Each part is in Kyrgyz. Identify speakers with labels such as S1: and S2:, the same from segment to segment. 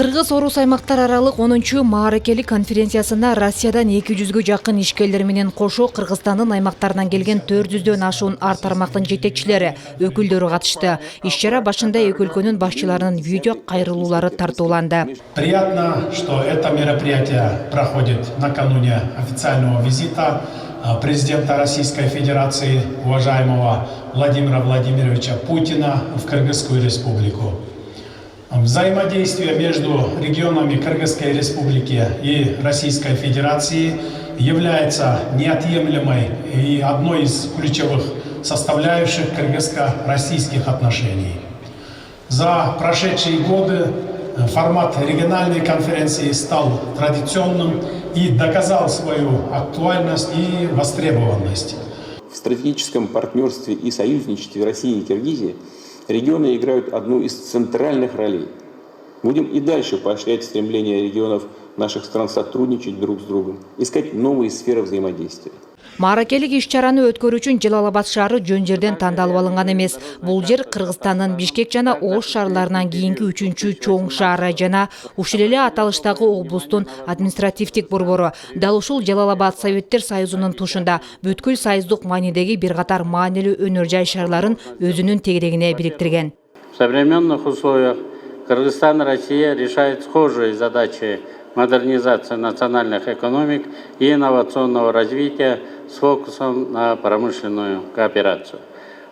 S1: Кыргыз-Орус аймактар аралык 10-чу мааракелик конференциясына Россиядан 200-гө жакын ишкерлер менен кошо Кыргызстандын аймактарынан келген 400дөн ашуун ар тармактын жетекчилери, өкүлдөрү катышты. Иш-чара башында эки өлкөнүн башчыларынын видео кайрылуулары тартууланды.
S2: Приятно, что это мероприятие проходит накануне официального визита президента Российской Федерации, уважаемого Владимира Владимировича Путина в Кыргызскую республику. Взаимодействие между регионами Кыргызской республики и Российской Федерации является неотъемлемой и одной из ключевых составляющих кыргызско-российских отношений. За прошедшие годы формат региональной конференции стал традиционным и доказал свою актуальность и востребованность.
S3: В стратегическом партнерстве и союзничестве России и Киргизии регионы играют одну из центральных ролей. Будем и дальше поощрять стремление регионов наших стран сотрудничать друг с другом, искать новые сферы взаимодействия.
S1: Мааракелик иш-чараны өткөрүү үчүн Жалал-Абад шаары жөн жерден тандалып алынган эмес. Бул жер Кыргызстандын Бишкек жана Ош шаарларынан кийинки 3-чү чоң шаары жана ушул эле аталыштагы облустун административдик борбору. Дал ушул Жалал-Абад Советтер Союзунун тушунда бүткүл союздук маанидеги бир катар маанилүү өнөр жай шаарларын өзүнүн тегерегине бириктирген.
S4: В современных условиях Кыргызстан и Россия решают схожие задачи модернизации национальных экономик и инновационного развития с фокусом на промышленную кооперацию.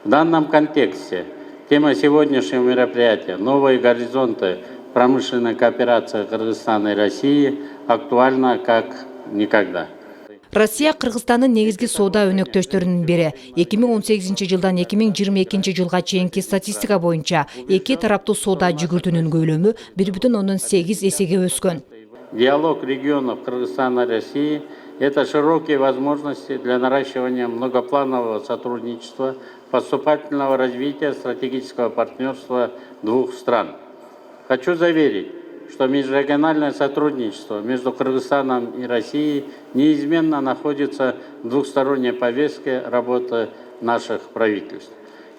S4: В данном контексте тема сегодняшнего мероприятия «Новые горизонты промышленной кооперации Кыргызстана и России» актуальна как никогда.
S1: Россия Кыргызстандын негизги соода өнөктөштөрүнүн бири. 2018 жылдан 2022 жылга чейинки статистика боюнча эки тараптуу соода жүгүртүнүн көлөмү 1,8 эсеге өскөн.
S4: Диалог регионов Кыргызстана и России – это широкие возможности для наращивания многопланового сотрудничества, поступательного развития стратегического партнерства двух стран. Хочу заверить, что межрегиональное сотрудничество между Кыргызстаном и Россией неизменно находится в двухсторонней повестке работы наших правительств.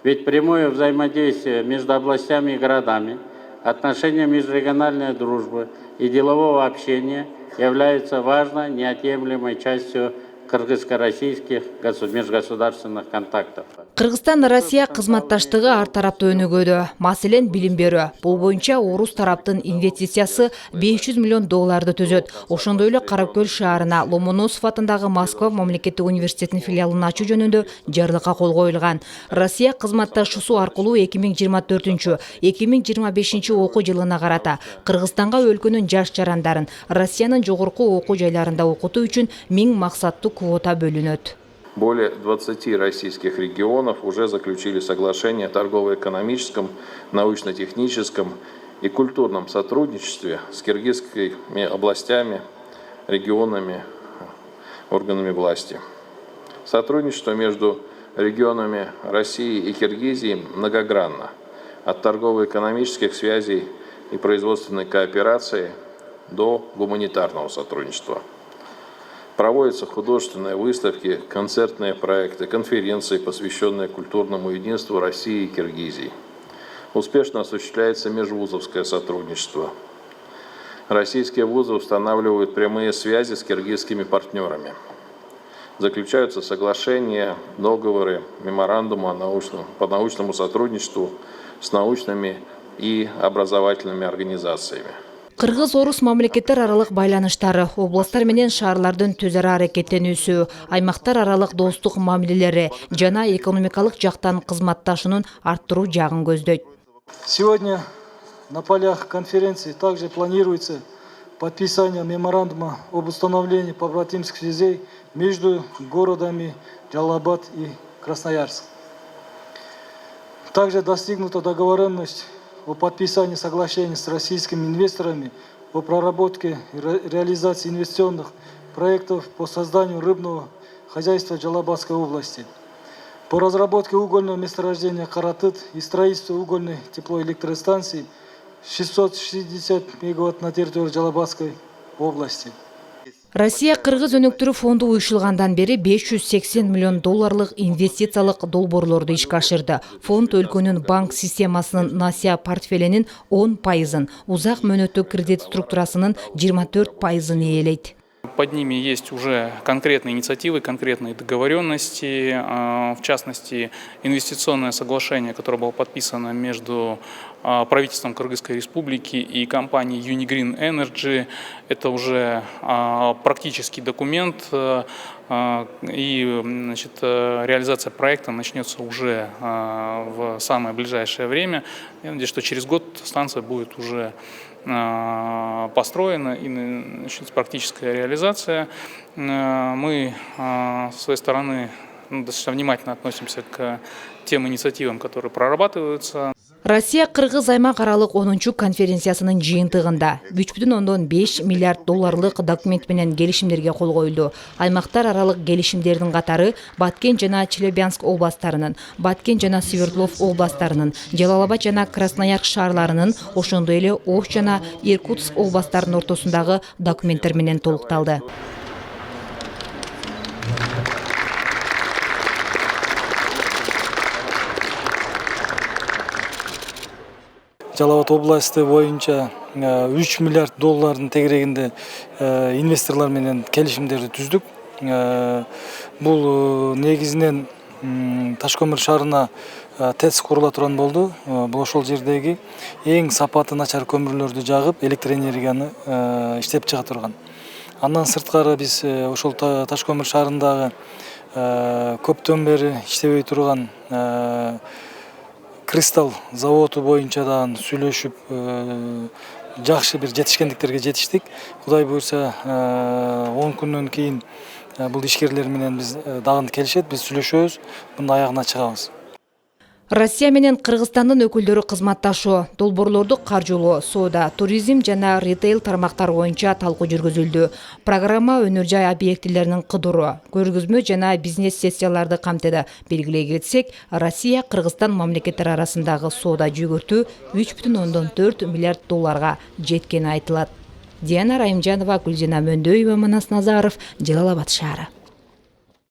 S4: Ведь прямое взаимодействие между областями и городами, отношения межрегиональной дружбы и делового общения является важной, неотъемлемой частью кыргызско-российских межгосударственных контактов.
S1: Кыргызстан Россия кызматташтыгы ар тараптуу өнүгүүдө. Маселен билим берүү. Бул боюнча Орус тараптын инвестициясы $500 миллион түзөт. Ошондой эле Каракөл шаарына Ломоносов атындагы Москва мамлекеттик университетинин филиалын ачуу жөнүндө жарлыкка кол коюлган. Россия кызматташуусу аркылуу 2024-2025 окуу жылына карата Кыргызстанга өлкөнүн жаш жарандарын Россиянын жогорку окуу жайларында окутуу үчүн 1000 максаттуу квота бөлүнөт.
S5: Более 20 российских регионов уже заключили соглашение о торгово-экономическом, научно-техническом и культурном сотрудничестве с киргизскими областями, регионами, органами власти. Сотрудничество между регионами России и Киргизии многогранно, от торгово-экономических связей и производственной кооперации до гуманитарного сотрудничества. Проводятся художественные выставки, концертные проекты, конференции, посвященные культурному единству России и Киргизии. Успешно осуществляется межвузовское сотрудничество. Российские вузы устанавливают прямые связи с киргизскими партнерами. Заключаются соглашения, договоры, меморандумы по научному сотрудничеству с научными и образовательными организациями.
S1: Кыргыз-Орус мамлекеттер аралык байланыштары, областтар менен шаарлардын төз ара аракеттенүүсү, аймактар аралык достук мамилелери жана экономикалык жактан кызматташуунун арттыруу жагын көздөйт.
S6: Сегодня на полях конференции также планируется подписание меморандума об установлении побратимских связей между городами Жалал-Абад и Красноярск. Также достигнута договоренность о подписании соглашений с российскими инвесторами о проработке и реализации инвестиционных проектов по созданию рыбного хозяйства Жалал-Абадской области, по разработке угольного месторождения Каратыт и строительству угольной теплоэлектростанции 660 мегаватт на территории Жалал-Абадской области.
S1: Россия Кыргыз өнөктүрүү фонду уюшулгандан бери 580 миллион долларлык инвестициялык долбоорлорду ишке ашырды. Фонд өлкөнүн банк системасынын насия портфелинин 10%, узак мөөнөттүү кредит структурасынын 24%-ын ээлейт.
S7: Под ними есть уже конкретные инициативы, конкретные договоренности, в частности, инвестиционное соглашение, которое было подписано между правительством Кыргызской республики и компанией Unigreen Energy. Это уже практический документ, и реализация проекта начнется уже в самое ближайшее время. Я надеюсь, что через год станция будет уже построена и начнется практическая реализация. Мы с своей стороны достаточно внимательно относимся к тем инициативам, которые прорабатываются.
S1: Россия Кыргыз аймак аралык 10-чу конференциясынын жыйынтыгында 3,5 миллиард долларлык документ менен келишимдерге кол коюлду. Аймактар аралык келишимдердин катары Баткен жана Челябинск областарынын, Баткен жана Свердлов областарынын, Жалал Абад жана Красноярск шаарларынын, ошондой эле Ош жана Иркутск областарынын ортосундагы документтер менен толукталды.
S6: Жалал Абад областы боюнча 3 миллиард доллардын тегерегинде инвесторлор менен келишимдерди түздүк. Бул негизинен Ташкөмүр шаарына ТЭЦ курула турган болду. Бул ошол жердеги эң сапаты начар көмүрлөрдү жагып, электр энергияны иштеп чыга турган. Андан сырткары биз ошол Ташкөмүр шаарындагы көптөн бери иштебей турган Кристалл заводу боюнча да сүйлөшүп, жакшы бир жетишкендиктерге жетиштик. Кудай буйрса 10 күндөн кийин бул ишкерлер менен биз дагы келишет, биз сүйлөшөбүз, мунун аягына чыгабыз.
S1: Россия менен Кыргызстандын өкүлдөрү кызматташуу, долбоорлорду каржылоо, соода, туризм жана ритейл тармактары боюнча талкуу жүргүзүлдү. Программа өнөр жай объектилеринин кыдыруу, көргөзмө жана бизнес сессияларды камтыды. Белгилей кетсек, Россия Кыргызстан мамлекеттери арасындагы соода жүгүртүү 3,4 миллиард долларга жеткени айтылат. Диана Райымжанова, Гүлзина Мөндөева, Манас Назаров, Жалал Абад шаары.